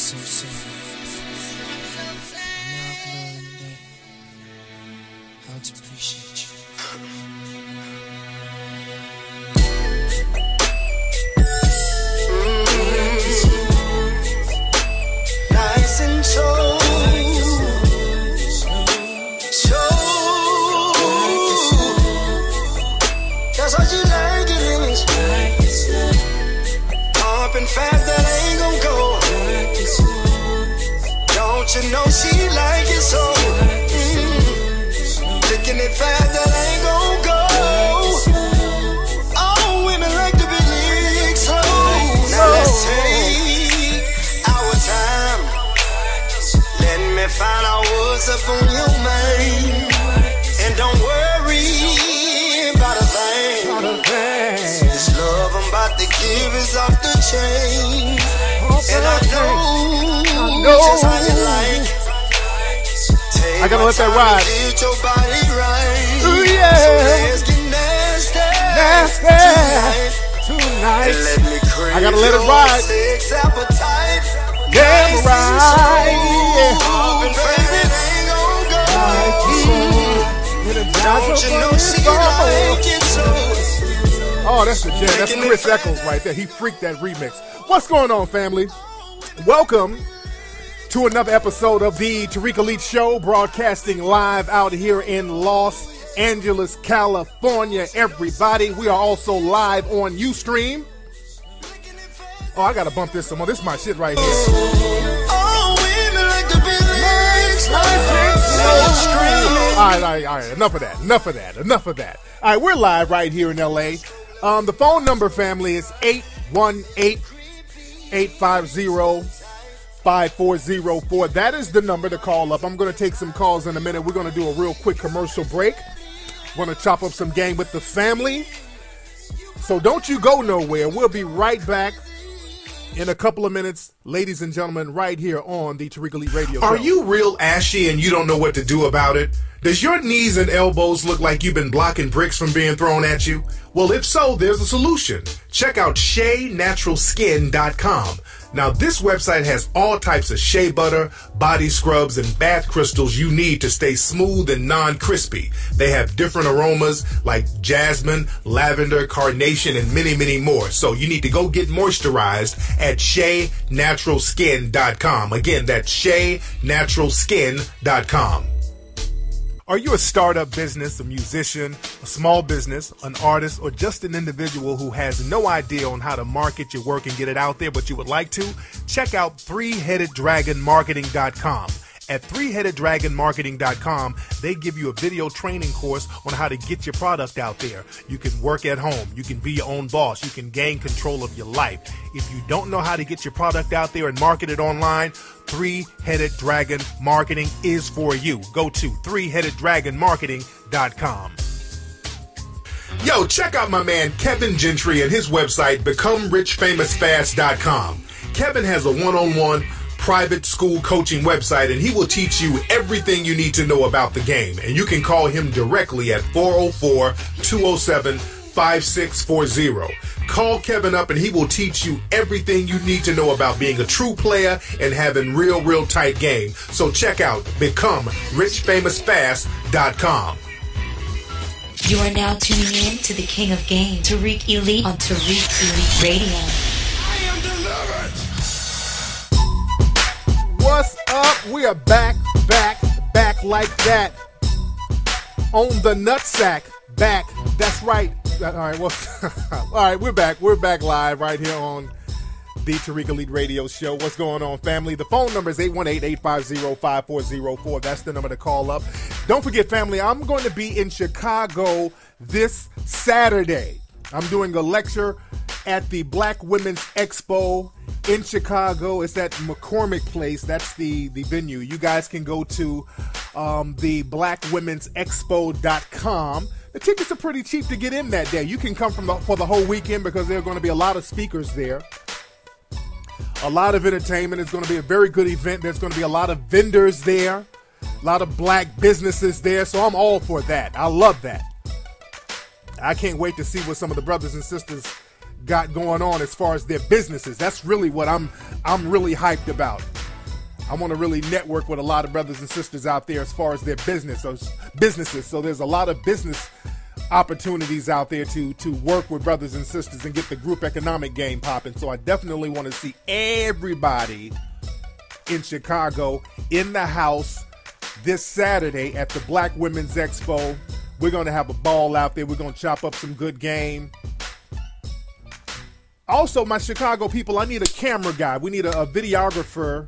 so sad. Now I've learned that how to appreciate you. Nice and slow. That's what you like it is. Pumping fast, that ain't gon' go. Don't you know she like it so? Licking it fast, that ain't gon' go. All women like to be licked slow. Now let's take our time. Let me find out what's up on your mind. And don't worry about a thing. This love I'm about to give is off the chain. And I know just how you like. I gotta let that ride. Get your body right. Ooh, yeah. So let's get nasty tonight. And let me crave I gotta let it your ride. sex appetite. Damn Nice right. and slow. And baby, it ain't gon' go. Don't you know she like it so? Oh, that's the jam. That's Chris Eccles right there. He freaked that remix. What's going on, family? Welcome to another episode of the Tariq Elite Show, broadcasting live out here in Los Angeles, California. Everybody, we are also live on Ustream. Oh, I gotta bump this some more. This is my shit right here. Oh, women like to be licked. All right. Enough of that. All right, we're live right here in LA. The phone number, family, is 818-850-5404. That is the number to call up. I'm going to take some calls in a minute. We're going to do a real quick commercial break. We're going to chop up some game with the family. So don't you go nowhere. We'll be right back in a couple of minutes, ladies and gentlemen, right here on the Tariq Elite Radio Show. Are you real ashy and you don't know what to do about it? Does your knees and elbows look like you've been blocking bricks from being thrown at you? Well, if so, there's a solution. Check out SheaNaturalSkin.com. Now, this website has all types of shea butter, body scrubs, and bath crystals you need to stay smooth and non-crispy. They have different aromas like jasmine, lavender, carnation, and many, many more. So you need to go get moisturized at SheaNaturalSkin.com. Again, that's SheaNaturalSkin.com. Are you a startup business, a musician, a small business, an artist, or just an individual who has no idea on how to market your work and get it out there, but you would like to? Check out 3headeddragonmarketing.com. At 3headeddragonmarketing.com, they give you a video training course on how to get your product out there. You can work at home. You can be your own boss. You can gain control of your life. If you don't know how to get your product out there and market it online, 3-Headed Dragon Marketing is for you. Go to 3headeddragonmarketing.com. Yo, check out my man Kevin Gentry and his website, BecomeRichFamousFast.com. Kevin has a one-on-one private school coaching website, and he will teach you everything you need to know about the game. And you can call him directly at 404-207-5640. Call Kevin up and he will teach you everything you need to know about being a true player and having real tight game. So check out BecomeRichFamousFast.com. You are now tuning in to the King of Game, Tariq Elite on Tariq Elite Radio. I am delivered. What's up? We are back like that. On the nutsack, back. That's right. All right, well, all right, we're back. We're back live right here on the Tariq Elite Radio Show. What's going on, family? The phone number is 818-850-5404. That's the number to call up. Don't forget, family, I'm going to be in Chicago this Saturday. I'm doing a lecture at the Black Women's Expo in Chicago. It's at McCormick Place. That's the venue. You guys can go to the blackwomensexpo.com. The tickets are pretty cheap to get in that day. You can come for the whole weekend because there are going to be a lot of speakers there. A lot of entertainment. It's going to be a very good event. There's going to be a lot of vendors there. A lot of black businesses there. So I'm all for that. I love that. I can't wait to see what some of the brothers and sisters got going on as far as their businesses. That's really what I'm really hyped about. I want to really network with a lot of brothers and sisters out there as far as their businesses. So there's a lot of business opportunities out there to work with brothers and sisters and get the group economic game popping. So I definitely want to see everybody in Chicago in the house this Saturday at the Black Women's Expo. We're going to have a ball out there. We're going to chop up some good game. Also, my Chicago people, I need a camera guy. We need a videographer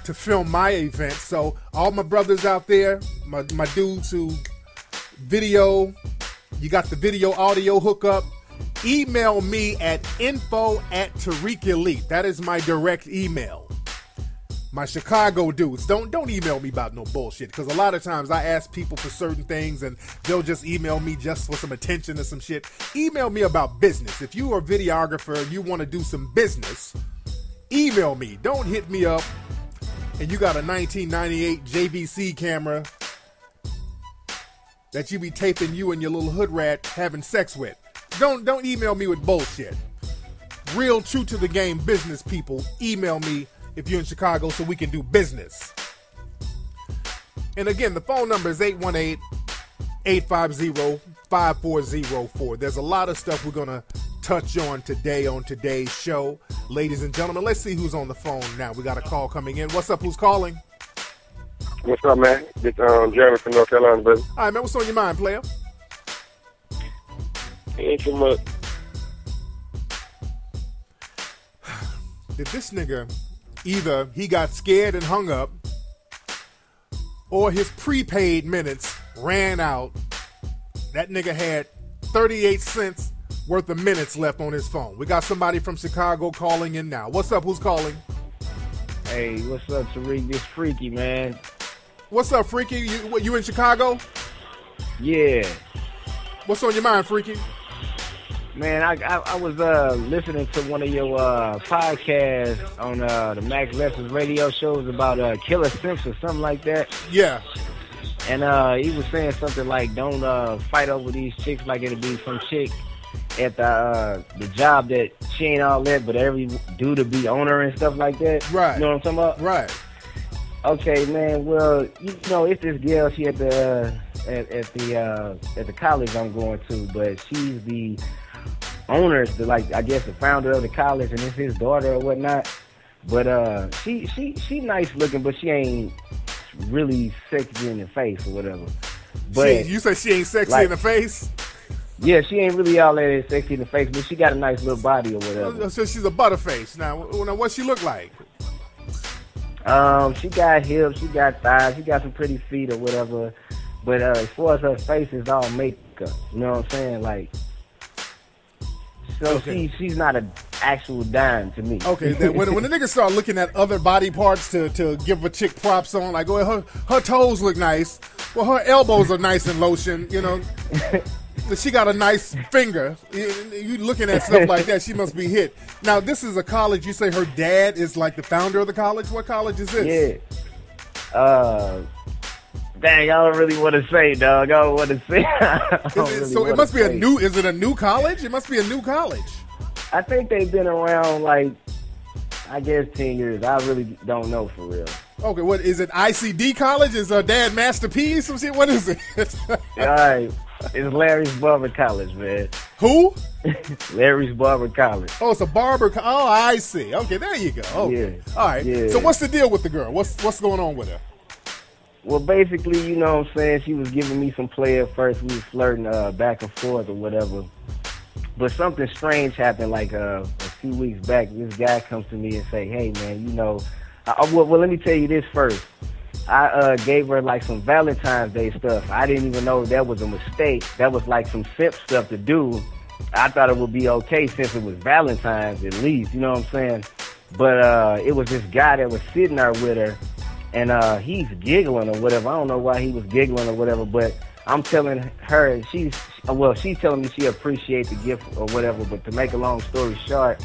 to film my event. So all my brothers out there, my dudes who video, you got the video audio hookup, email me at info@Tariq Elite. That is my direct email. My Chicago dudes, don't email me about no bullshit, because a lot of times I ask people for certain things and they'll just email me just for some attention or some shit. Email me about business. If you are a videographer and you want to do some business, email me. Don't hit me up and you got a 1998 JVC camera that you be taping you and your little hood rat having sex with. Don't email me with bullshit. Real true to the game business people, email me if you're in Chicago so we can do business. And again, the phone number is 818-850-5404. There's a lot of stuff we're going to touch on today on today's show. Ladies and gentlemen, let's see who's on the phone now. We got a call coming in. What's up? Who's calling? What's up, man? It's Jeremy from North Carolina, brother. All right, man. What's on your mind, player? Ain't too much. Did this nigga, either he got scared and hung up, or his prepaid minutes ran out. That nigga had 38 cents worth of minutes left on his phone. We got somebody from Chicago calling in now. What's up? Who's calling? Hey, what's up, Tariq? This Freaky, man. What's up, Freaky? You in Chicago? Yeah. What's on your mind, Freaky? Man, I was listening to one of your podcasts on the Max Lessons radio shows about Killer Simps or something like that. Yeah. And he was saying something like, don't fight over these chicks like it'll be some chick at the job that she ain't all that, but every dude to be owner and stuff like that. Right. You know what I'm talking about? Right. Okay, man. Well, you know, it's this girl. She at the college I'm going to, but she's the owner, I guess the founder of the college, and it's his daughter or whatnot. But she nice looking, but she ain't really sexy in the face or whatever. But you say she ain't sexy in the face? Yeah, she ain't really all that sexy in the face, but she got a nice little body or whatever. So she's a butterface. Now what she look like? She got hips, she got thighs, she got some pretty feet or whatever. But as far as her face, is all makeup. You know what I'm saying? Like, so okay. She's not an actual dime to me. Okay, then when the niggas start looking at other body parts to give a chick props on, like, well, her toes look nice. Well, her elbows are nice and lotion, you know. She got a nice finger. You looking at stuff like that, she must be hit. Now, this is a college. You say her dad is like the founder of the college? What college is this? Yeah. Dang, I don't really want to say, dog. I don't want to say. It must be a new. Is it a new college? It must be a new college. I think they've been around, like, I guess 10 years. I really don't know for real. Okay, what is it? ICD College? Is her dad Master P? Some shit? What is it? All right, it's Larry's Barber College, man. Who? Larry's Barber College. Oh, it's a barber. Oh, I see. Okay, there you go. Okay. Yeah. All right. Yeah. So what's the deal with the girl? What's going on with her? Well, basically, you know what I'm saying, she was giving me some play at first. We was flirting back and forth or whatever. But something strange happened, like a few weeks back. This guy comes to me and say, hey, man, you know, well, let me tell you this first. I gave her, like, some Valentine's Day stuff. I didn't even know that was a mistake. That was, like, some simp stuff to do. I thought it would be okay since it was Valentine's at least, you know what I'm saying? But it was this guy that was sitting there with her. And he's giggling or whatever. I don't know why he was giggling or whatever, but I'm telling her, and she's telling me she appreciates the gift or whatever. But to make a long story short,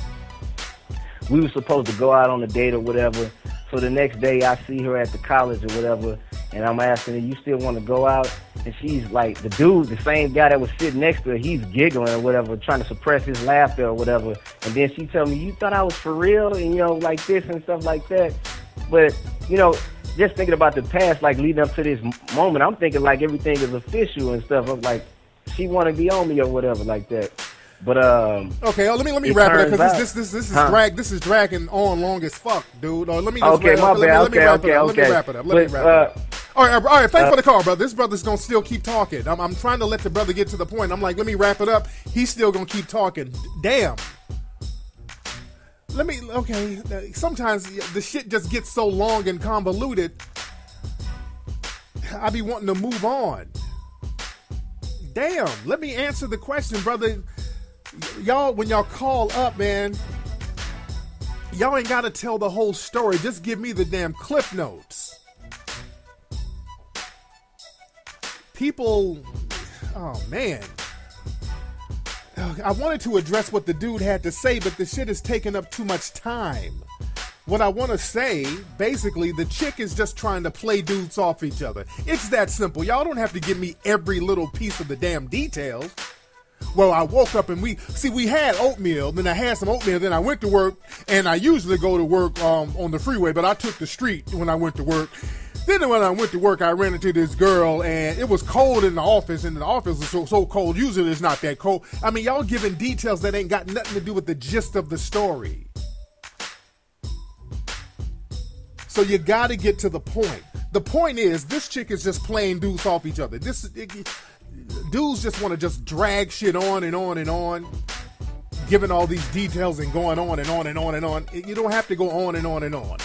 we were supposed to go out on a date or whatever. So the next day I see her at the college or whatever, and I'm asking her, you still want to go out? and she's like, the dude, the same guy that was sitting next to her, he's giggling or whatever, trying to suppress his laughter or whatever. And then she tell me, you thought I was for real? And, you know, like this and stuff like that. But, you know, just thinking about the past, like leading up to this moment, I'm thinking like everything is official and stuff. I'm like, she want to be on me or whatever like that. But okay, let me wrap it up because this is dragging on long as fuck, dude. Let me just let me wrap it up. All right. Thanks for the call, brother. This brother's gonna still keep talking. I'm trying to let the brother get to the point. I'm like, let me wrap it up. He's still gonna keep talking. Damn. Sometimes the shit just gets so long and convoluted. I be wanting to move on. Damn. Let me answer the question, brother. Y'all, when y'all call up, man, y'all ain't gotta tell the whole story. Just give me the damn cliff notes. People, oh man. I wanted to address what the dude had to say, but the shit is taking up too much time. What I want to say, basically, the chick is just trying to play dudes off each other. It's that simple. Y'all don't have to give me every little piece of the damn details. Well, I woke up and we had oatmeal, then I had some oatmeal, then I went to work, and I usually go to work on the freeway, but I took the street when I went to work. Then when I went to work, I ran into this girl, and it was cold in the office, and the office was so cold. Usually it's not that cold. I mean, y'all giving details that ain't got nothing to do with the gist of the story. So you got to get to the point. The point is, this chick is just playing dudes off each other. Dudes just want to just drag shit on and on and on, giving all these details and going on and on and on and on. You don't have to go on and on and on.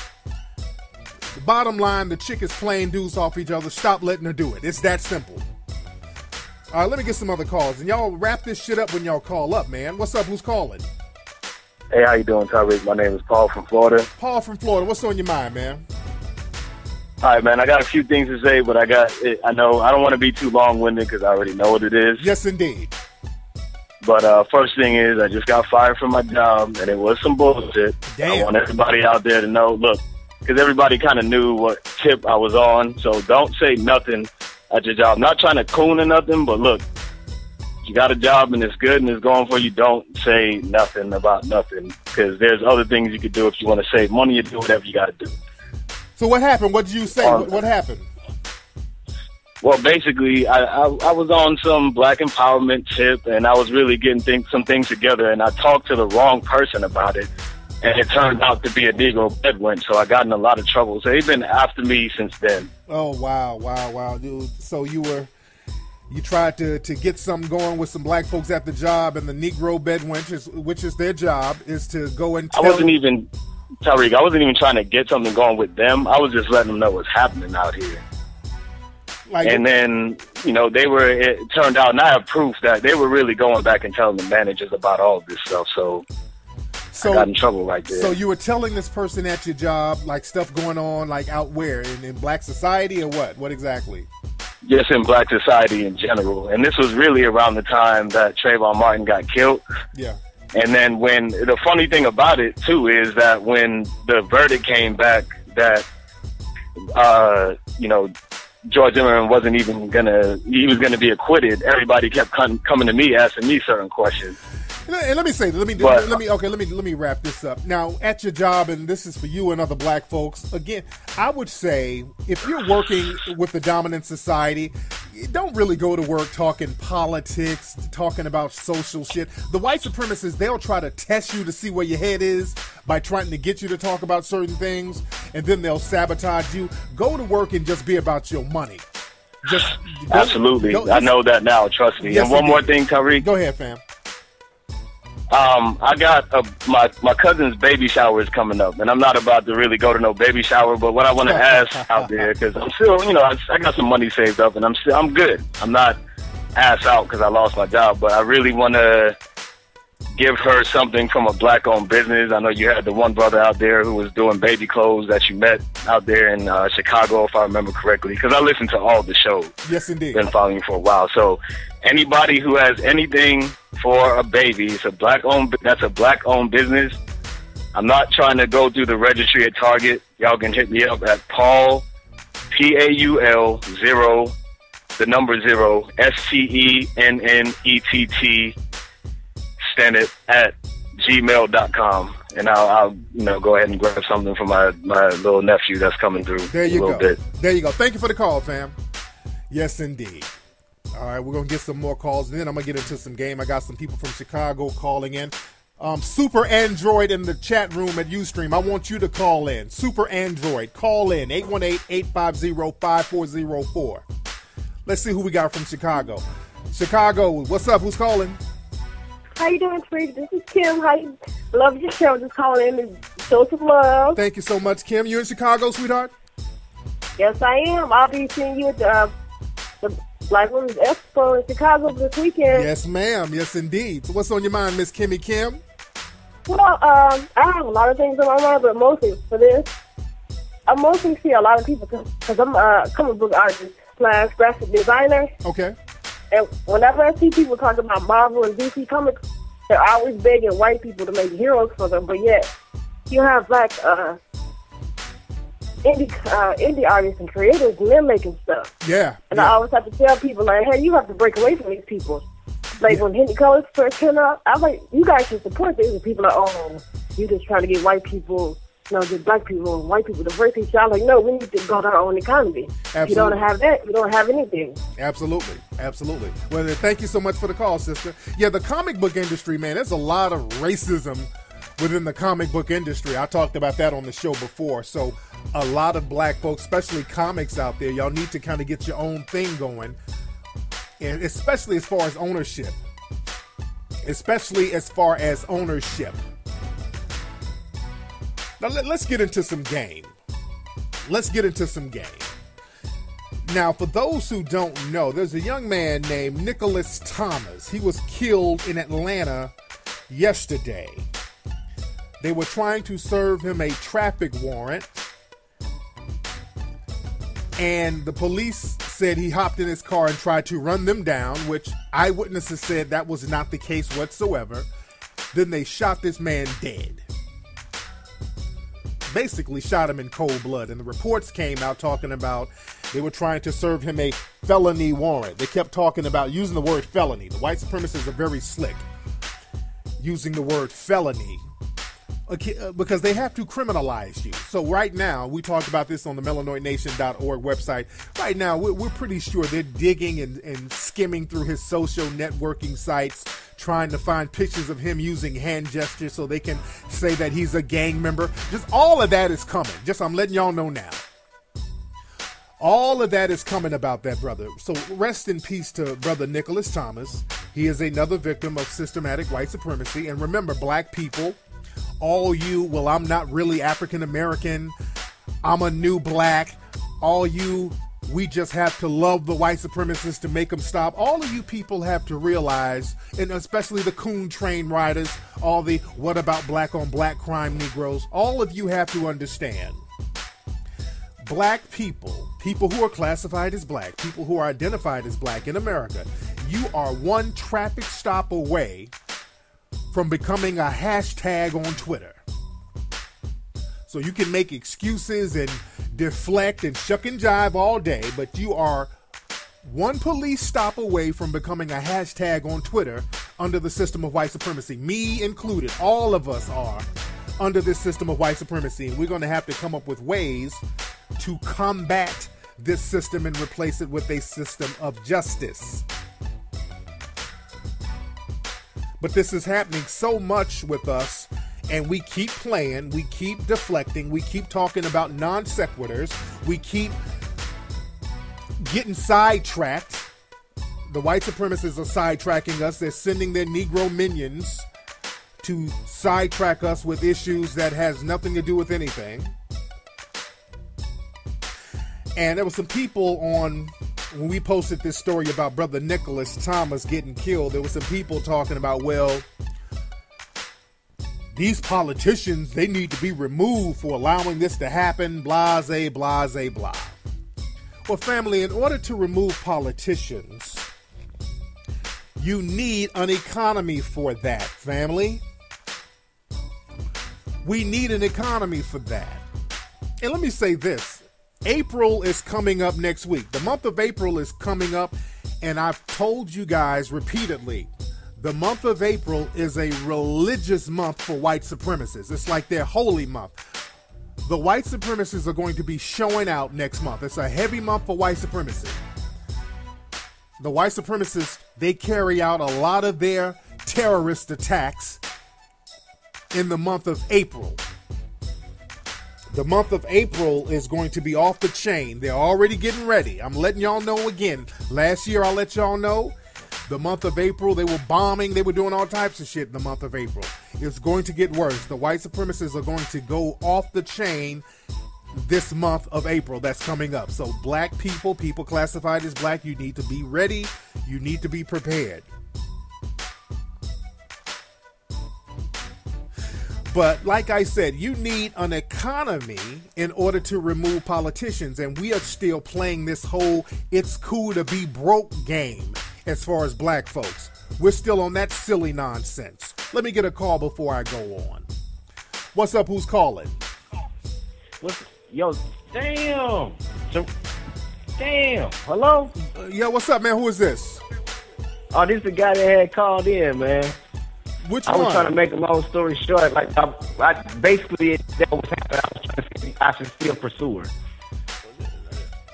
The bottom line, the chick is playing dudes off each other. Stop letting her do it. It's that simple. All right, let me get some other calls. And y'all wrap this shit up when y'all call up, man. What's up? Who's calling? Hey, how you doing, Tariq? My name is Paul from Florida. Paul from Florida. What's on your mind, man? All right, man. I got a few things to say, but I know I don't want to be too long-winded because I already know what it is. Yes, indeed. But first thing is, I just got fired from my job, and it was some bullshit. Damn. I want everybody out there to know, look, because everybody kind of knew what tip I was on, so don't say nothing at your job. Not trying to coon or nothing, but look, you got a job and it's good and it's going for you, don't say nothing about nothing, because there's other things you could do if you want to save money. You do whatever you got to do. So what happened? What did you say? What happened? Well, basically, I was on some black empowerment tip, and I was really getting some things together, and I talked to the wrong person about it, and it turned out to be a Negro bedouin, so I got in a lot of trouble. So they've been after me since then. Oh, wow, dude. So you tried to get something going with some black folks at the job, and the Negro bedouin, which is their job, is to go and tell... Tariq, I wasn't even trying to get something going with them. I was just letting them know what's happening out here. And then, it turned out, and I have proof that they were really going back and telling the managers about all of this stuff. So I got in trouble right there. So you were telling this person at your job, like, stuff going on, like, out where? In black society or what? What exactly? Just in black society in general. And this was really around the time that Trayvon Martin got killed. Yeah. And then the funny thing about it, too, is that when the verdict came back that, George Zimmerman he was gonna be acquitted, everybody kept coming to me asking me certain questions. And let me wrap this up. Now, at your job, and this is for you and other black folks, again, I would say if you're working with the dominant society, you don't really go to work talking politics, talking about social shit. The white supremacists, they'll try to test you to see where your head is by trying to get you to talk about certain things, and then they'll sabotage you. Go to work and just be about your money. Absolutely. I know that now, trust me. Yes, and one more thing, Tariq. Go ahead, fam. I got my cousin's baby shower is coming up, and I'm not about to really go to no baby shower, but what I want to ask out there, because I'm still, I got some money saved up, and I'm good. I'm not ass out because I lost my job, but I really want to give her something from a black-owned business. I know you had the one brother out there who was doing baby clothes that you met out there in Chicago, if I remember correctly, because I listened to all the shows. Yes, indeed. Been following you for a while. So anybody who has anything for a baby, that's a black-owned business. I'm not trying to go through the registry at Target. Y'all can hit me up at Paul, Paul, 0, the number 0, STENNETT, Stennett at gmail.com. And I'll go ahead and grab something for my little nephew that's coming through. There you go. Bit. There you go. Thank you for the call, fam. Yes, indeed. All right, we're going to get some more calls, and then I'm going to get into some game. I got some people from Chicago calling in. Super Android in the chat room at Ustream. I want you to call in. Super Android, call in. 818-850-5404. Let's see who we got from Chicago. Chicago, what's up? Who's calling? How you doing, Tariq? This is Kim. Love your show. Just calling in to show some love. Thank you so much, Kim. You in Chicago, sweetheart? Yes, I am. I'll be seeing you at the Black Women's Expo in Chicago this weekend. Yes, ma'am. Yes, indeed. So what's on your mind, Miss Kimmy Kim? Well, I have a lot of things on my mind, but mostly for this, I mostly see a lot of people because I'm a comic book artist / graphic designer. Okay. And whenever I see people talk about Marvel and DC comics, they're always begging white people to make heroes for them. But yet, you have black indie artists and creators, and they're making stuff. Yeah. And I always have to tell people, like, hey, you have to break away from these people. Like, when Hidden Colors first came out, I was like, you guys should support this. And people are like, oh, you just trying to get white people, get black people and white people to break each other. I'm like, no, we need to go to our own economy. Absolutely. If you don't have that, you don't have anything. Absolutely. Absolutely. Well, thank you so much for the call, sister. Yeah, the comic book industry, man, there's a lot of racism within the comic book industry. I talked about that on the show before. So a lot of black folks, especially comics out there, y'all need to kind of get your own thing going. And especially as far as ownership. Now, let's get into some game. Now, for those who don't know, there's a young man named Nicholas Thomas. He was killed in Atlanta yesterday. They were trying to serve him a traffic warrant, and the police said he hopped in his car and tried to run them down, which eyewitnesses said that was not the case whatsoever. Then they shot this man dead. Basically shot him in cold blood. And the reports came out talking about they were trying to serve him a felony warrant. They kept talking about using the word felony. The white supremacists are very slick using the word felony because they have to criminalize you. So right now, we talked about this on the melanoidnation.org website. Right now, we're pretty sure they're digging and skimming through his social networking sites, trying to find pictures of him using hand gestures so they can say that he's a gang member. Just all of that is coming. I'm letting y'all know now. All of that is coming about that brother. So rest in peace to brother Nicholas Thomas. He is another victim of systematic white supremacy. And remember, black people, all you, well, I'm not really African American, I'm a new black, all you, we just have to love the white supremacists to make them stop. All of you people have to realize, and especially the coon train riders, all the what about black on black crime Negroes, all of you have to understand. Black people who are classified as black, people who are identified as black in America, you are one traffic stop away from becoming a hashtag on Twitter. So you can make excuses and deflect and shuck and jive all day, but you are one police stop away from becoming a hashtag on Twitter under the system of white supremacy. Me included, all of us are under this system of white supremacy, and we're going to have to come up with ways to combat this system and replace it with a system of justice. But this is happening so much with us, and we keep playing, we keep deflecting, we keep talking about non sequiturs, we keep getting sidetracked. The white supremacists are sidetracking us. They're sending their Negro minions to sidetrack us with issues that has nothing to do with anything. And there were some people on, when we posted this story about brother Nicholas Thomas getting killed, there were some people talking about, well, these politicians, they need to be removed for allowing this to happen, blase, blase, blah. Well, family, in order to remove politicians, you need an economy for that, family. We need an economy for that. And let me say this. April is coming up next week. The month of April is coming up, and I've told you guys repeatedly, the month of April is a religious month for white supremacists. It's like their holy month. The white supremacists are going to be showing out next month. It's a heavy month for white supremacy. The white supremacists, they carry out a lot of their terrorist attacks in the month of April. The month of April is going to be off the chain. They're already getting ready. I'm letting y'all know again. Last year, I let y'all know. The month of April, they were bombing. They were doing all types of shit in the month of April. It's going to get worse. The white supremacists are going to go off the chain this month of April that's coming up. So black people classified as black, you need to be ready. You need to be prepared. But like I said, you need an economy in order to remove politicians. And we are still playing this whole it's cool to be broke game as far as black folks. We're still on that silly nonsense. Let me get a call before I go on. What's up? Who's calling? Yo, damn. Damn. Hello? Yo, what's up, man? Who is this? Oh, this is the guy that had called in, man. Which I one? was trying to make a long story short. Like, I basically, that was happening. I was trying to see if I should still pursue her.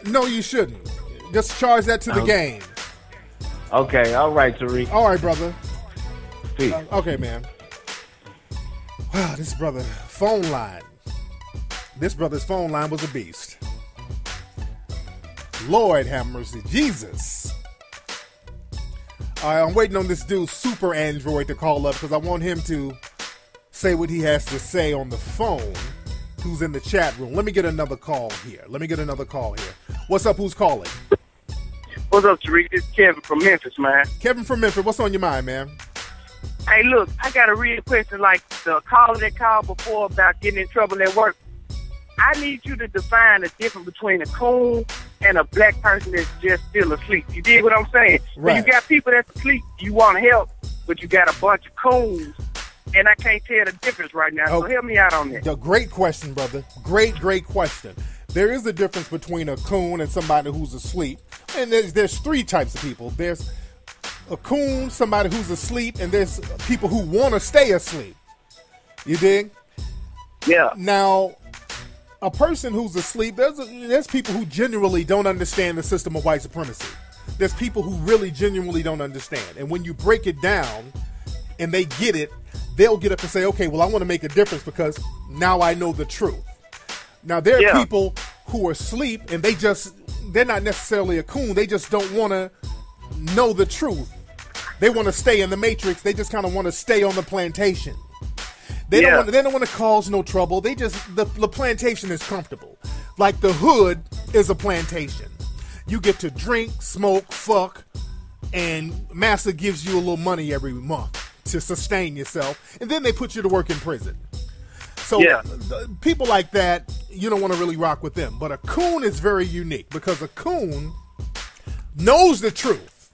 No, you shouldn't. Just charge that to the game. Okay, all right, Tariq. All right, brother. Peace. Okay, man. Wow, this brother's phone line was a beast. Lord have mercy. Jesus. I'm waiting on this dude, Super Android, to call up because I want him to say what he has to say on the phone, who's in the chat room. Let me get another call here. What's up? Who's calling? What's up, Tariq? This is Kevin from Memphis, man. Kevin from Memphis. What's on your mind, man? Hey, look, I got a real question like the caller that called before about getting in trouble at work. I need you to define the difference between a coon and a black person that's just still asleep. You dig what I'm saying? Right. So you got people that's asleep, you want to help, but you got a bunch of coons, and I can't tell the difference right now. So help me out on that. Great question, brother. Great question. There is a difference between a coon and somebody who's asleep. And there's three types of people. There's a coon, somebody who's asleep, and there's people who want to stay asleep. You dig? Yeah. Now, a person who's asleep, there's people who genuinely don't understand the system of white supremacy. There's people who really genuinely don't understand. And when you break it down and they get it, they'll get up and say, okay, well, I want to make a difference because now I know the truth. Now, there are people who are asleep and they're not necessarily a coon. They just don't want to know the truth. They want to stay in the matrix. They just kind of want to stay on the plantation. They don't want to cause no trouble. They just, the plantation is comfortable. Like the hood is a plantation. You get to drink, smoke, fuck, and massa gives you a little money every month to sustain yourself. And then they put you to work in prison. So people like that, you don't want to really rock with them. But a coon is very unique because a coon knows the truth.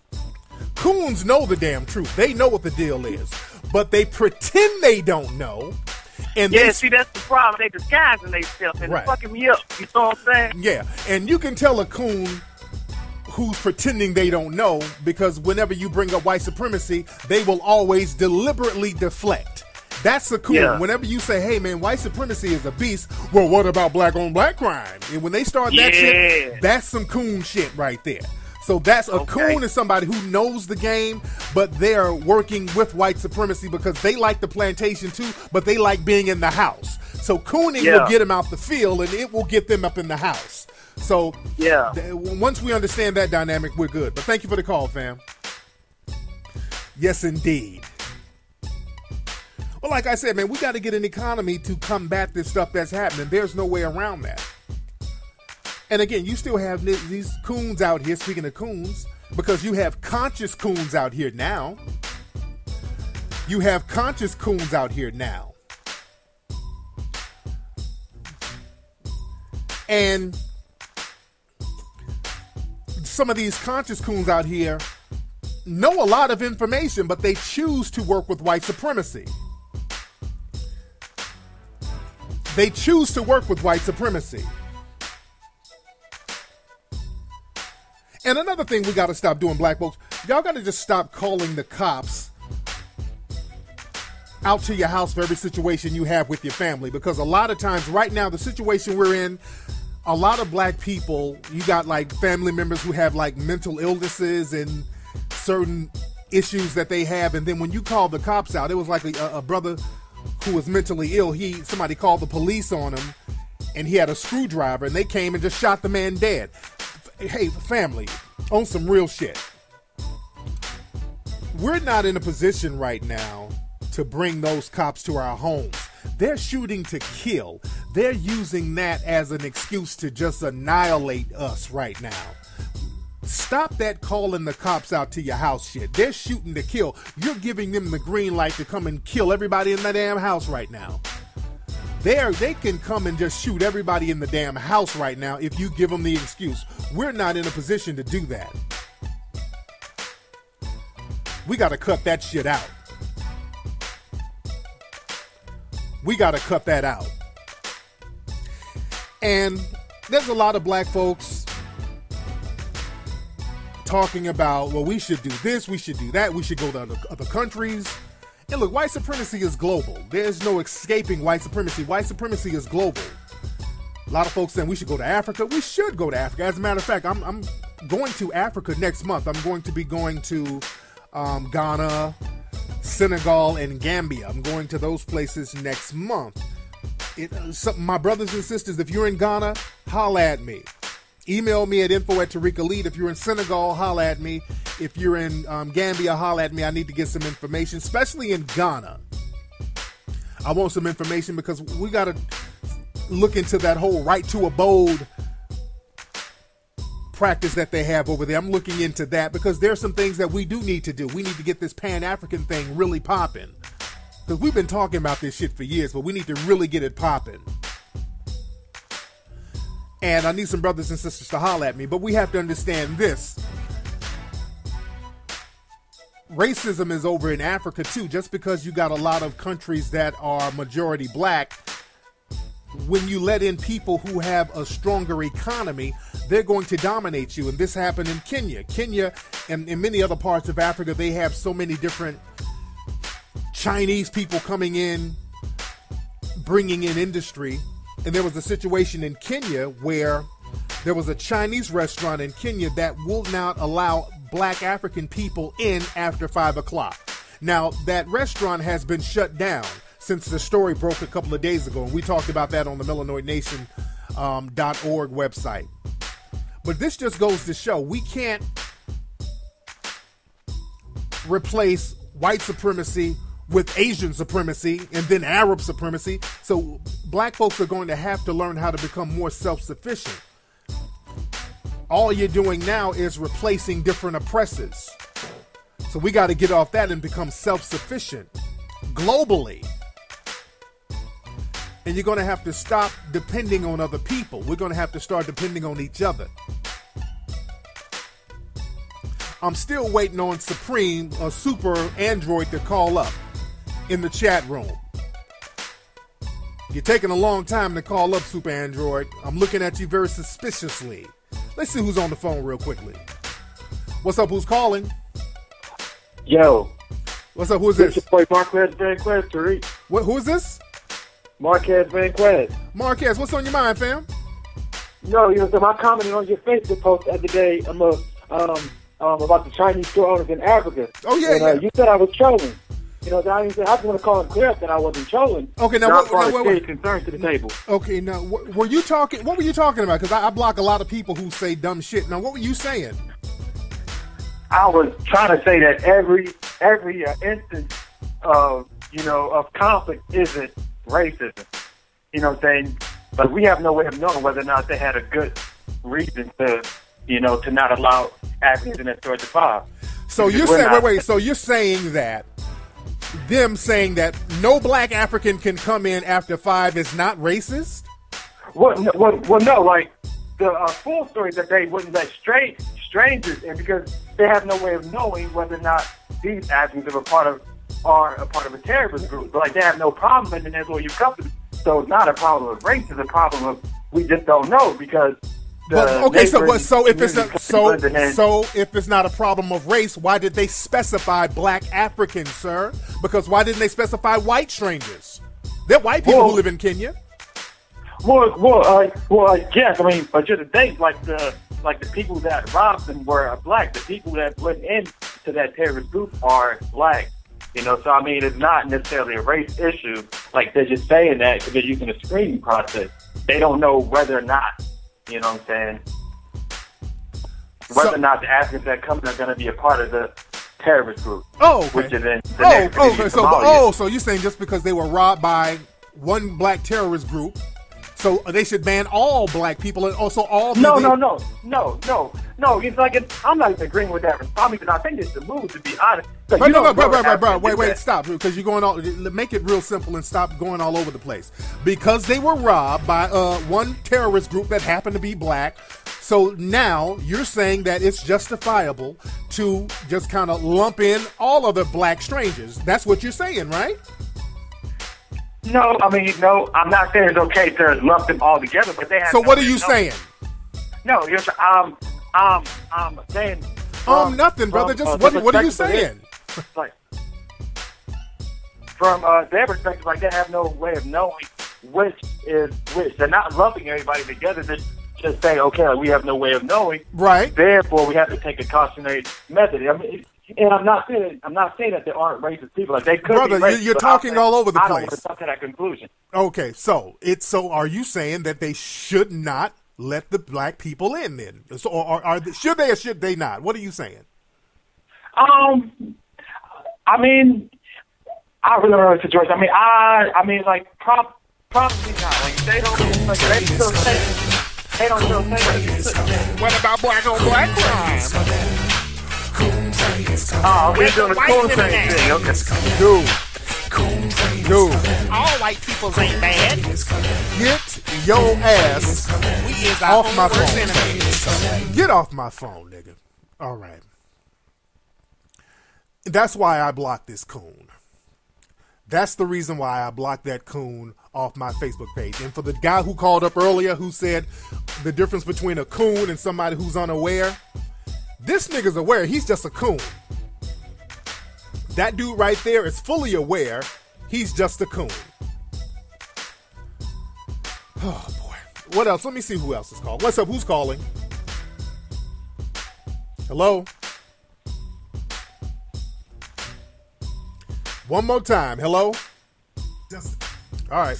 Coons know the damn truth. They know what the deal is. But they pretend they don't know. And see, that's the problem. They disguising themselves and fucking me up. You know what I'm saying? Yeah, and you can tell a coon who's pretending they don't know because whenever you bring up white supremacy, they will always deliberately deflect. That's a coon. Yeah. Whenever you say, hey, man, white supremacy is a beast, well, what about black on black crime? And when they start that shit, that's some coon shit right there. So that's a coon is somebody who knows the game, but they're working with white supremacy because they like the plantation too, but they like being in the house. So cooning will get them out the field, and it will get them up in the house. So once we understand that dynamic, we're good. But thank you for the call, fam. Yes, indeed. Well, like I said, man, we got to get an economy to combat this stuff that's happening. There's no way around that. And again, you still have these coons out here, speaking of coons, because you have conscious coons out here now. You have conscious coons out here now. And some of these conscious coons out here know a lot of information, but they choose to work with white supremacy. They choose to work with white supremacy. And another thing we got to stop doing, black folks, y'all got to just stop calling the cops out to your house for every situation you have with your family, because a lot of times right now, the situation we're in, a lot of black people, you got like family members who have like mental illnesses and certain issues that they have, and then when you call the cops out, it was like a brother who was mentally ill. Somebody called the police on him, and he had a screwdriver, and they came and just shot the man dead. Hey, family, on some real shit, we're not in a position right now to bring those cops to our homes. They're shooting to kill. They're using that as an excuse to just annihilate us right now. Stop that calling the cops out to your house shit. They're shooting to kill. You're giving them the green light to come and kill everybody in the damn house right now. They can come and just shoot everybody in the damn house right now if you give them the excuse. We're not in a position to do that. We got to cut that shit out. We got to cut that out. And there's a lot of black folks talking about, well, we should do this, we should do that, we should go to other countries. And look, white supremacy is global. There's no escaping white supremacy. White supremacy is global. A lot of folks saying we should go to Africa. We should go to Africa. As a matter of fact, I'm going to Africa next month. I'm going to be going to Ghana, Senegal, and Gambia. I'm going to those places next month. My brothers and sisters, if you're in Ghana, holla at me. Email me at info@TariqElite. If you're in Senegal, holla at me. If you're in Gambia, holla at me. I need to get some information, especially in Ghana. I want some information because we got to look into that whole right to abode practice that they have over there. I'm looking into that because there's some things that we do need to do. We need to get this Pan-African thing really popping. Because we've been talking about this shit for years, but we need to really get it popping. And I need some brothers and sisters to holler at me. But we have to understand this. Racism is over in Africa too. Just because you got a lot of countries that are majority black, when you let in people who have a stronger economy, they're going to dominate you. And this happened in Kenya. Kenya and in many other parts of Africa, they have so many different Chinese people coming in, bringing in industry. And there was a situation in Kenya where there was a Chinese restaurant in Kenya that will not allow black African people in after 5 o'clock. Now, that restaurant has been shut down since the story broke a couple of days ago. And we talked about that on the melanoidnation.org website. But this just goes to show we can't replace white supremacy with Asian supremacy and then Arab supremacy. So black folks are going to have to learn how to become more self-sufficient. All you're doing now is replacing different oppressors. So we got to get off that and become self-sufficient globally. And you're going to have to stop depending on other people. We're going to have to start depending on each other. I'm still waiting on Supreme, a super android, to call up in the chat room. You're taking a long time to call up, Super Android. I'm looking at you very suspiciously. Let's see who's on the phone real quickly. What's up? Who's calling? Yo. What's up? Who's this? It's your boy Marquez Vanquez, Tariq. Who is this? Marquez Vanquez. Marquez, what's on your mind, fam? No, I commented on your Facebook post the other day about the Chinese store owners in Africa. Oh, yeah, and, yeah. You said I was trolling. I just want to call it clear up that I wasn't trolling. Okay, now what concern to the table. Okay, now what were you talking about? Because I block a lot of people who say dumb shit. Now, what were you saying? I was trying to say that every instance of conflict isn't racism. You know what I'm saying? But we have no way of knowing whether or not they had a good reason to not allow Africans in that store to buy. So you're saying, so you're saying that them saying that no black African can come in after 5 is not racist? Well, no. Like the full story that they wouldn't let strangers in because they have no way of knowing whether or not these Africans are a part of a terrorist group. But, they have no problem, and then that's where you come to. So it's not a problem of race; it's a problem of we just don't know because So if it's not a problem of race, why did they specify black Africans, sir? Because why didn't they specify white strangers? They're white people who live in Kenya. Yes. I mean, but just think, like the people that robbed them were black. The people that went into that terrorist group are black. You know, so I mean, it's not necessarily a race issue. Like, they're just saying that because they're using a screening process. They don't know whether or not, you know what I'm saying, whether or not the Africans that come in are going to be a part of the terrorist group. Oh, okay. Which is in the so you're saying just because they were robbed by one black terrorist group, so they should ban all black people and also all No. It's like I'm not agreeing with that response because I think it's the move, to be honest. Bro. Wait, stop, because you're going all. Make it real simple and stop going all over the place. Because they were robbed by one terrorist group that happened to be black. So now you're saying that it's justifiable to just kind of lump in all other black strangers. That's what you're saying, right? No, I mean, no, I'm not saying it's okay to lump them all together, but they have. So what are you saying? No, I'm saying. Nothing, brother. Just what are you saying? Like, from their perspective, like, they have no way of knowing which is which. They're not lumping everybody together. They're just saying, okay, like, we have no way of knowing. Right. Therefore, we have to take a cautionary method. I mean. And I'm not saying that there aren't racist people. Like, they could brother, be racist, you're talking all over the place. I don't want to come to that conclusion. Okay, so are you saying that they should not let the black people in then? So, should they or should they not? What are you saying? I mean, I really don't know the situation. I mean, like, probably not. Like, they don't. Like, they still say. They don't still say. What about black on black crime? Oh, we're doing the cool thing. Okay. Dude. All white people ain't bad. Get your ass off my phone. Get off my phone, nigga. All right. That's why I blocked this coon. That's the reason why I blocked that coon off my Facebook page. And for the guy who called up earlier who said the difference between a coon and somebody who's unaware, this nigga's aware. He's just a coon. That dude right there is fully aware. He's just a coon. Oh, boy. What else? Let me see who else is calling. What's up? Who's calling? Hello? One more time. Hello? All right.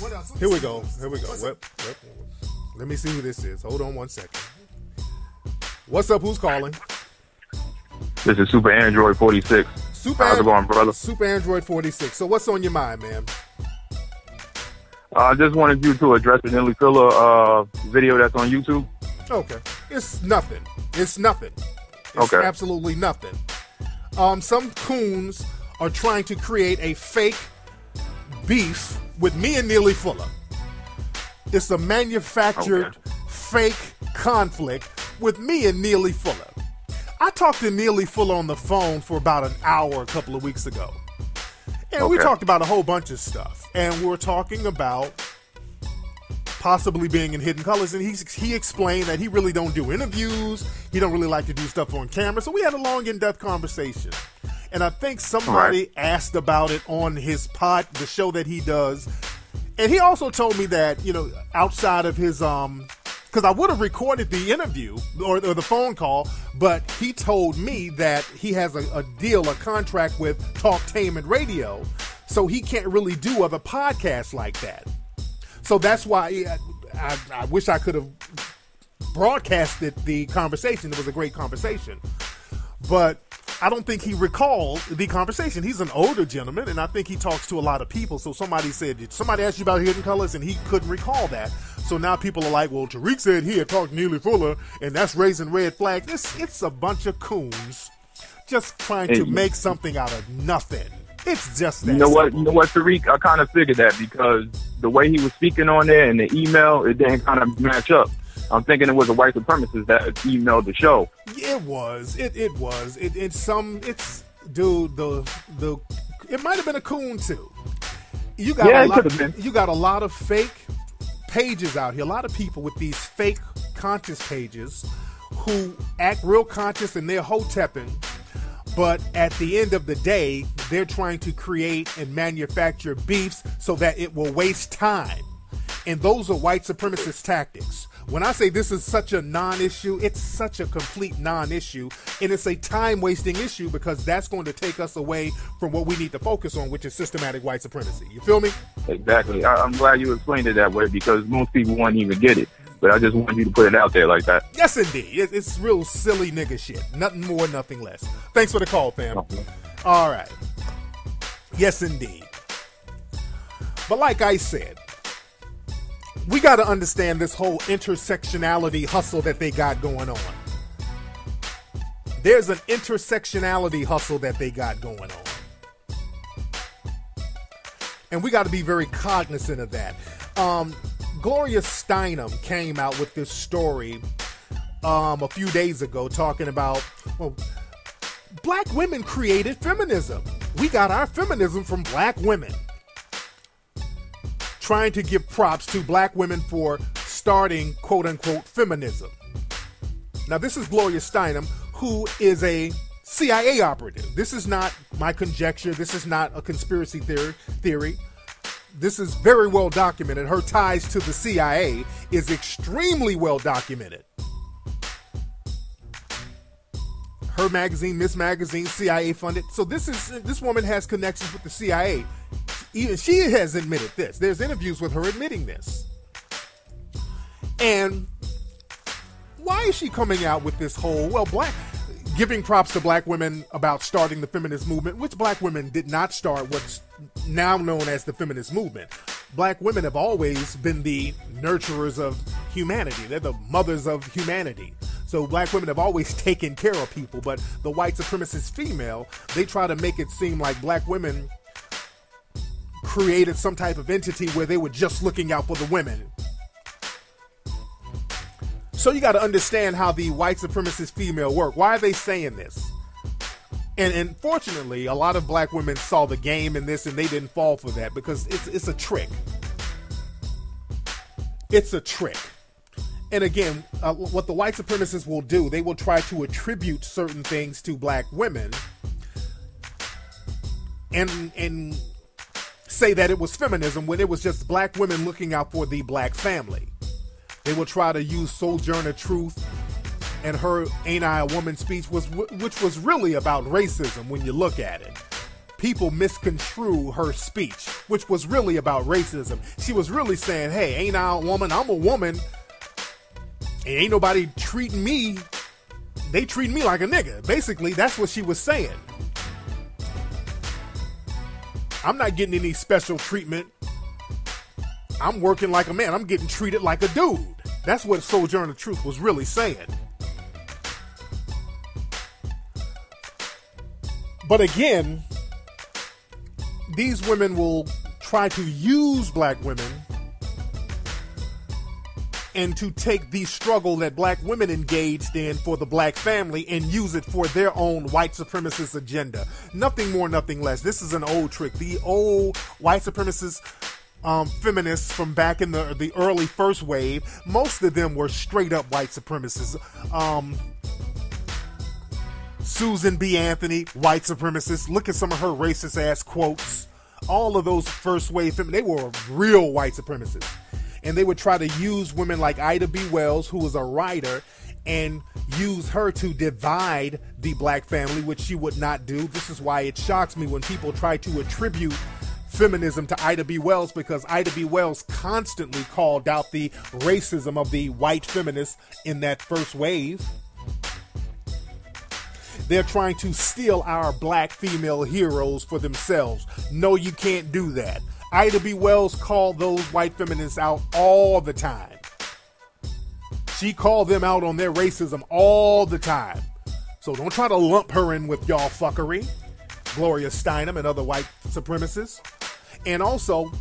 What else? Here we go. Let me see who this is. Hold on one second. What's up? Who's calling? This is Super Android 46. How's it going, brother? Super Android 46. So what's on your mind, man? I just wanted you to address the Nelly Filler video that's on YouTube. Okay. It's nothing. It's Okay. Absolutely nothing. Some coons are trying to create a fake beef with me and Neely Fuller. It's a manufactured fake conflict with me and Neely Fuller. I talked to Neely Fuller on the phone for about an hour a couple of weeks ago. And we talked about a whole bunch of stuff. And we were talking about possibly being in Hidden Colors. And he explained that he really don't do interviews. He don't really like to do stuff on camera. So we had a long, in-depth conversation. And I think somebody asked about it on his the show that he does. And he also told me that, outside of his, because I would have recorded the interview or the phone call, but he told me that he has a contract with Talktainment Radio, so he can't really do other podcasts like that. So that's why I wish I could have broadcasted the conversation. It was a great conversation. But I don't think he recalled the conversation. He's an older gentleman, and I think he talks to a lot of people. So somebody asked you about Hidden Colors, and he couldn't recall that. So now people are like, well, Tariq said he had talked to Neely Fuller, and that's raising red flags. It's a bunch of coons just trying to make something out of nothing. It's just that. You know what, Tariq? I kind of figured that because the way he was speaking on there in the email, it didn't kind of match up. I'm thinking it was a white supremacist that emailed the show. It was. It was. It might have been a coon too. You got a lot of fake pages out here, a lot of people with these fake conscious pages who act real conscious and they're hotepping, but at the end of the day, they're trying to create and manufacture beefs so that it will waste time. And those are white supremacist tactics. When I say this is such a non-issue, it's such a complete non-issue, and it's a time-wasting issue because that's going to take us away from what we need to focus on, which is systematic white supremacy. You feel me? Exactly. I'm glad you explained it that way because most people won't even get it. But I just wanted you to put it out there like that. Yes, indeed. It's real silly nigga shit. Nothing more, nothing less. Thanks for the call, fam. All right. Yes, indeed. But like I said, we got to understand this whole intersectionality hustle that they got going on. There's an intersectionality hustle that they got going on. And we got to be very cognizant of that. Gloria Steinem came out with this story a few days ago talking about, well, black women created feminism. We got our feminism from black women. Trying to give props to black women for starting quote-unquote feminism. Now, this is Gloria Steinem, who is a CIA operative. This is not my conjecture. This is not a conspiracy theory. This is very well documented. Her ties to the CIA is extremely well documented. Her magazine, Miss Magazine, CIA funded. So this woman has connections with the CIA. Even she has admitted this. There's interviews with her admitting this. And why is she coming out with this whole, giving props to black women about starting the feminist movement, which black women did not start what's now known as the feminist movement. Black women have always been the nurturers of humanity. They're the mothers of humanity. So black women have always taken care of people, but the white supremacist female, they try to make it seem like black women created some type of entity where they were just looking out for the women. So you got to understand how the white supremacist female work. Why are they saying this? And fortunately, a lot of black women saw the game in this and they didn't fall for that because it's a trick. It's a trick. And again, what the white supremacists will do, they will try to attribute certain things to black women and say that it was feminism when it was just black women looking out for the black family. They will try to use Sojourner Truth and her Ain't I a Woman speech, which was really about racism when you look at it. People misconstrue her speech, which was really about racism. She was really saying, hey, ain't I a woman? I'm a woman. And ain't nobody treating me. They treat me like a nigga. Basically, that's what she was saying. I'm not getting any special treatment. I'm working like a man. I'm getting treated like a dude. That's what Sojourner Truth was really saying. But again, these women will try to use black women and to take the struggle that black women engaged in for the black family and use it for their own white supremacist agenda. Nothing more, nothing less. This is an old trick. The old white supremacist feminists from back in the early first wave, most of them were straight up white supremacists. Susan B. Anthony, white supremacist. Look at some of her racist ass quotes. All of those first wave feminists, they were real white supremacists. And they would try to use women like Ida B. Wells, who was a writer, and use her to divide the black family, which she would not do. This is why it shocks me when people try to attribute feminism to Ida B. Wells, because Ida B. Wells constantly called out the racism of the white feminists in that first wave. They're trying to steal our black female heroes for themselves. No, you can't do that. Ida B. Wells called those white feminists out all the time. She called them out on their racism all the time. So don't try to lump her in with y'all fuckery. Gloria Steinem and other white supremacists. And also,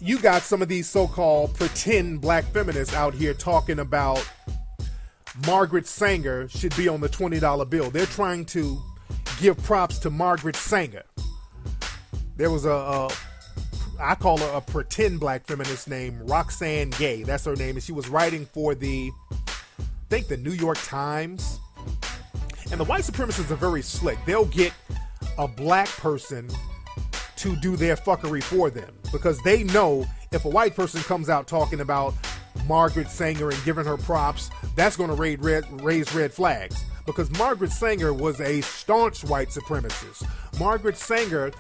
you got some of these so-called pretend black feminists out here talking about Margaret Sanger should be on the $20 bill. They're trying to give props to Margaret Sanger. There was a I call her a pretend black feminist named Roxanne Gay. That's her name. And she was writing for I think the New York Times. And the white supremacists are very slick. They'll get a black person to do their fuckery for them, because they know if a white person comes out talking about Margaret Sanger and giving her props, that's going to raise red flags. Because Margaret Sanger was a staunch white supremacist. Margaret Sanger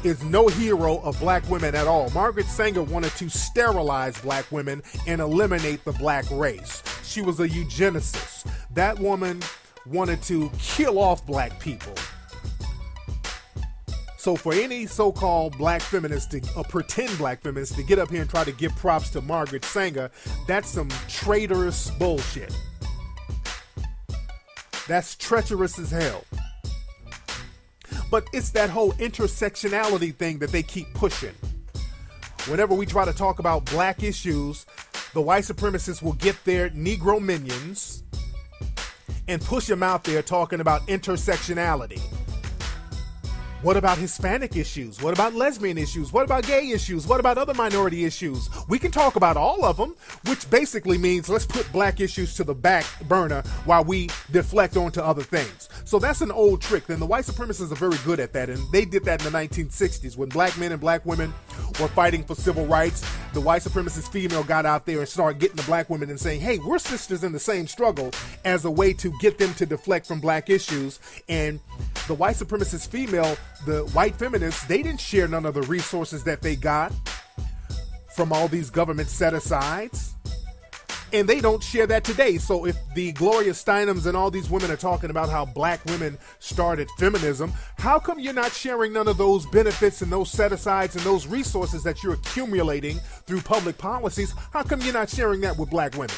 is no hero of black women at all. Margaret Sanger wanted to sterilize black women and eliminate the black race. She was a eugenicist. That woman wanted to kill off black people. So for any so-called black feminist, pretend black feminist, to get up here and try to give props to Margaret Sanger, that's some traitorous bullshit. That's treacherous as hell. But it's that whole intersectionality thing that they keep pushing. Whenever we try to talk about black issues, the white supremacists will get their Negro minions and push them out there talking about intersectionality. What about Hispanic issues? What about lesbian issues? What about gay issues? What about other minority issues? We can talk about all of them, which basically means let's put black issues to the back burner while we deflect onto other things. So that's an old trick. Then the white supremacists are very good at that, and they did that in the 1960s when black men and black women were fighting for civil rights. The white supremacist female got out there and started getting the black women and saying, hey, we're sisters in the same struggle, as a way to get them to deflect from black issues. And the white supremacist female, the white feminists, they didn't share none of the resources that they got from all these government set-asides. And they don't share that today. So if the Gloria Steinems and all these women are talking about how black women started feminism, how come you're not sharing none of those benefits and those set-asides and those resources that you're accumulating through public policies? How come you're not sharing that with black women?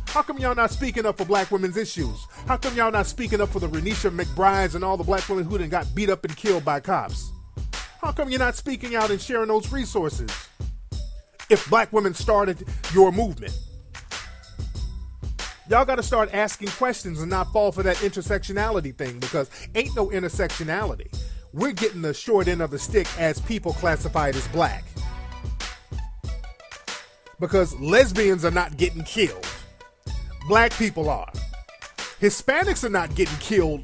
How come y'all not speaking up for black women's issues? How come y'all not speaking up for the Renisha McBrides and all the black women who done got beat up and killed by cops? How come you're not speaking out and sharing those resources if black women started your movement? Y'all got to start asking questions and not fall for that intersectionality thing, because ain't no intersectionality. We're getting the short end of the stick as people classified as black. Because lesbians are not getting killed. Black people are. Hispanics are not getting killed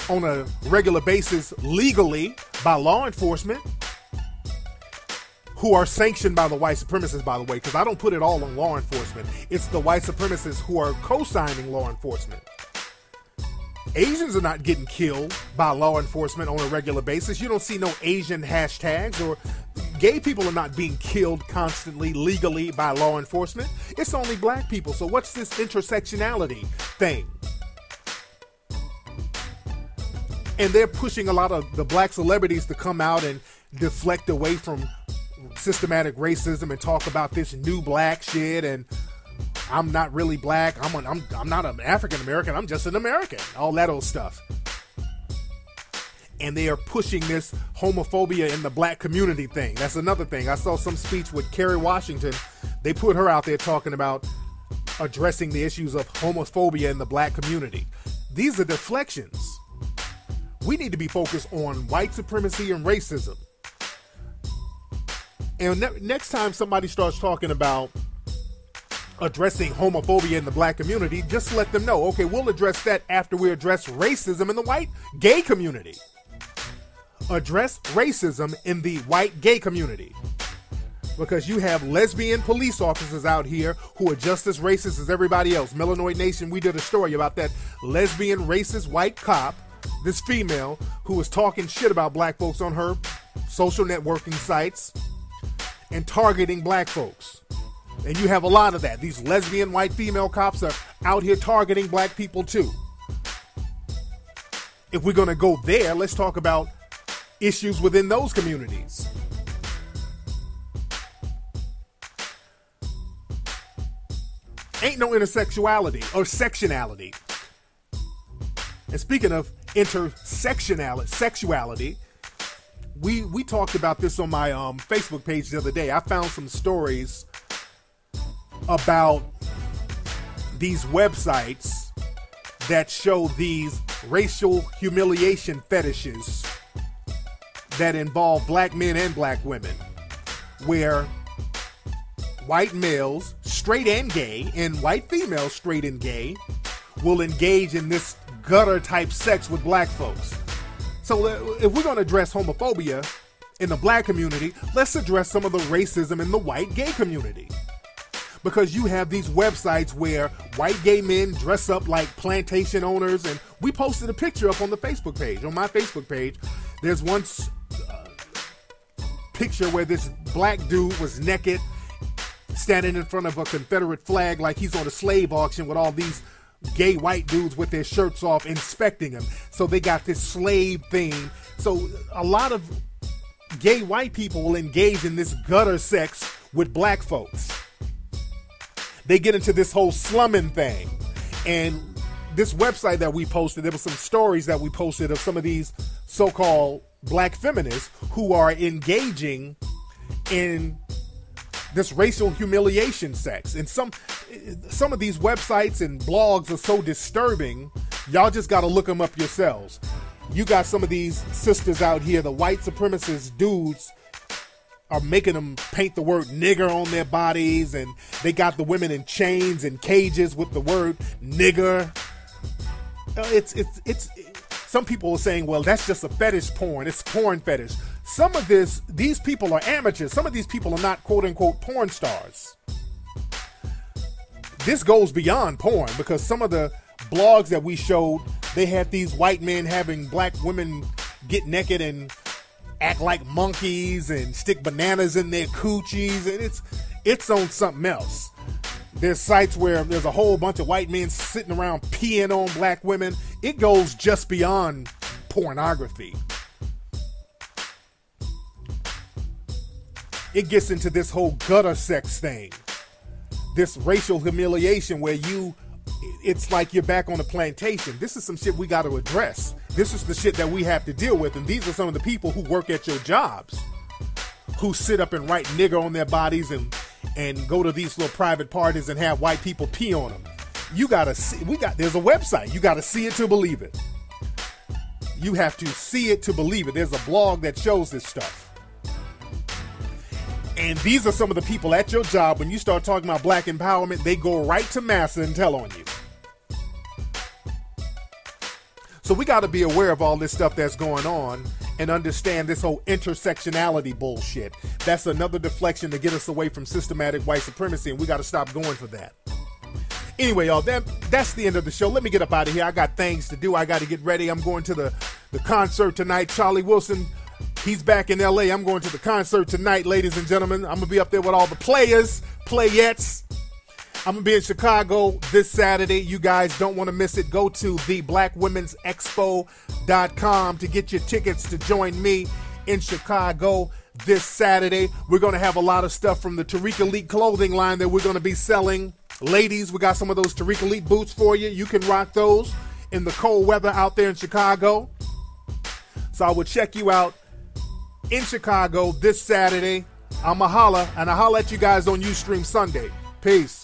on a regular basis legally by law enforcement, who are sanctioned by the white supremacists, by the way, because I don't put it all on law enforcement. It's the white supremacists who are co-signing law enforcement. Asians are not getting killed by law enforcement on a regular basis. You don't see no Asian hashtags, or gay people are not being killed constantly legally by law enforcement. It's only black people. So what's this intersectionality thing? And they're pushing a lot of the black celebrities to come out and deflect away from systematic racism and talk about this new black shit, and I'm not really black, I'm not an African American, I'm just an American, all that old stuff. And they are pushing this homophobia in the black community thing. That's another thing. I saw some speech with Kerry Washington. They put her out there talking about addressing the issues of homophobia in the black community. These are deflections. We need to be focused on white supremacy and racism. And next time somebody starts talking about addressing homophobia in the black community, just let them know, okay, we'll address that after we address racism in the white gay community. Address racism in the white gay community. Because you have lesbian police officers out here who are just as racist as everybody else. Melanoid Nation, we did a story about that lesbian racist white cop, this female, who was talking shit about black folks on her social networking sites and targeting black folks. And you have a lot of that. These lesbian white female cops are out here targeting black people too. If we're going to go there, let's talk about issues within those communities. Ain't no intersexuality or sectionality. And speaking of sexuality, we talked about this on my Facebook page the other day. I found some stories about these websites that show these racial humiliation fetishes that involve black men and black women. where white males, straight and gay, and white females, straight and gay, will engage in this gutter type sex with black folks. So if we're going to address homophobia in the black community, let's address some of the racism in the white gay community. Because you have these websites where white gay men dress up like plantation owners, and we posted a picture up on the Facebook page. On my Facebook page, there's one picture where this black dude was naked, standing in front of a Confederate flag like he's on a slave auction with all these gay white dudes with their shirts off inspecting him. So they got this slave theme. So a lot of gay white people will engage in this gutter sex with black folks. They get into this whole slumming thing. And this website that we posted, there were some stories that we posted of some of these so-called black feminists who are engaging in this racial humiliation sex. And some of these websites and blogs are so disturbing, y'all just got to look them up yourselves. You got some of these sisters out here, the white supremacist dudes are making them paint the word nigger on their bodies, and they got the women in chains and cages with the word nigger. It's some people are saying, well, that's just a fetish porn. It's porn fetish. Some of these people are amateurs. Some of these people are not quote unquote porn stars. This goes beyond porn, because some of the blogs that we showed, they had these white men having black women get naked and act like monkeys and stick bananas in their coochies, and it's on something else. There's sites where there's a whole bunch of white men sitting around peeing on black women. It goes just beyond pornography. It gets into this whole gutter sex thing, this racial humiliation where it's like you're back on a plantation. This is some shit we got to address. This is the shit that we have to deal with. And these are some of the people who work at your jobs, who sit up and write nigger on their bodies and go to these little private parties and have white people pee on them. You got to see, there's a website. You got to see it to believe it. You have to see it to believe it. There's a blog that shows this stuff. And these are some of the people at your job. When you start talking about black empowerment, they go right to massa and tell on you. So we got to be aware of all this stuff that's going on and understand this whole intersectionality bullshit. That's another deflection to get us away from systematic white supremacy, and we got to stop going for that. Anyway, y'all, that's the end of the show. Let me get up out of here. I got things to do. I got to get ready. I'm going to the concert tonight. Charlie Wilson, he's back in L.A. I'm going to the concert tonight, ladies and gentlemen. I'm going to be up there with all the players, playettes. I'm going to be in Chicago this Saturday. You guys don't want to miss it. Go to theblackwomen'sexpo.com to get your tickets to join me in Chicago this Saturday. We're going to have a lot of stuff from the Tariq Elite clothing line that we're going to be selling. Ladies, we got some of those Tariq Elite boots for you. You can rock those in the cold weather out there in Chicago. So I will check you out in Chicago this Saturday. I'm a holla, and I holla at you guys on Ustream Sunday. Peace.